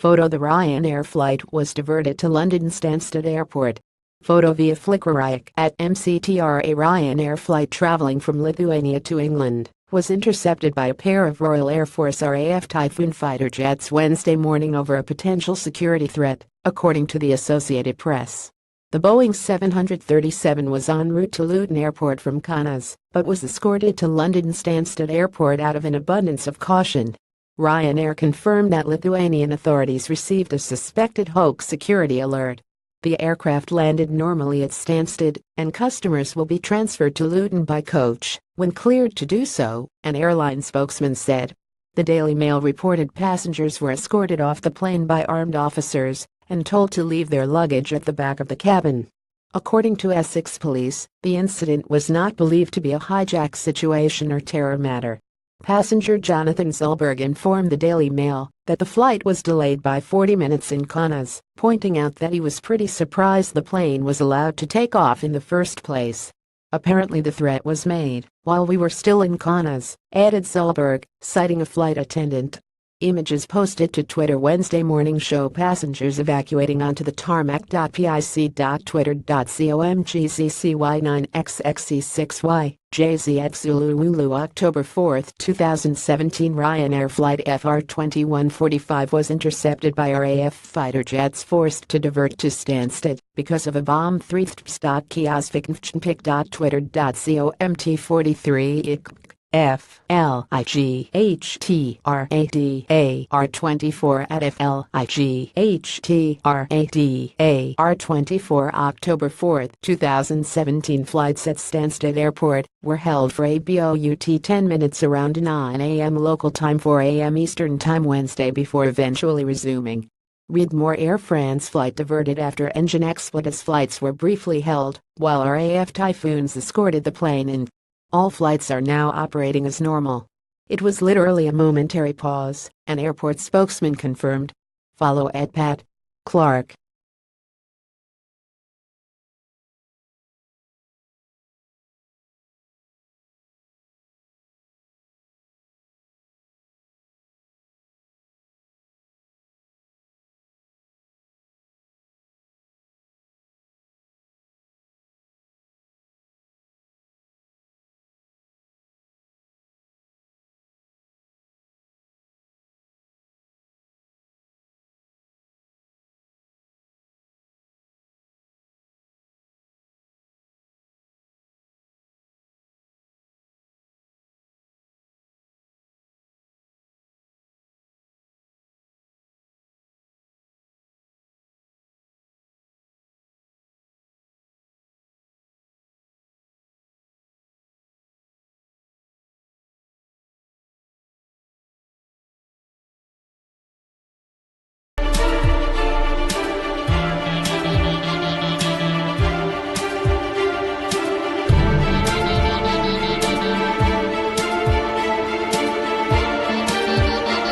Photo: the Ryanair flight was diverted to London Stansted Airport. Photo via FlickrRiik. At mctr, a Ryanair flight traveling from Lithuania to England was intercepted by a pair of Royal Air Force RAF Typhoon fighter jets Wednesday morning over a potential security threat, according to the Associated Press. The Boeing 737 was en route to Luton Airport from Kaunas, but was escorted to London Stansted Airport out of an abundance of caution. Ryanair confirmed that Lithuanian authorities received a suspected hoax security alert. The aircraft landed normally at Stansted, and customers will be transferred to Luton by coach when cleared to do so, an airline spokesman said. The Daily Mail reported passengers were escorted off the plane by armed officers and told to leave their luggage at the back of the cabin. According to Essex police, the incident was not believed to be a hijack situation or terror matter. Passenger Jonathan Zellberg informed the Daily Mail that the flight was delayed by 40 minutes in Kaunas, pointing out that he was pretty surprised the plane was allowed to take off in the first place. Apparently the threat was made while we were still in Kaunas, added Zellberg, citing a flight attendant. Images posted to Twitter Wednesday morning show passengers evacuating onto the tarmac. pic.twitter.com/gccy9xxc6y JZX October 4, 2017. Ryanair flight FR2145 was intercepted by RAF fighter jets forced to divert to Stansted because of a bomb threat. pic.twitter.com/mt43 FLIGHTRADAR24 at FLIGHTRADAR24. October 4, 2017. Flights at Stansted Airport were held for about 10 minutes around 9 a.m. local time, 4 a.m. Eastern Time Wednesday, before eventually resuming. Read more. Air France flight diverted after engine explosives. Flights were briefly held while RAF Typhoons escorted the plane in. All flights are now operating as normal. It was literally a momentary pause, an airport spokesman confirmed. Follow @Pat Clark.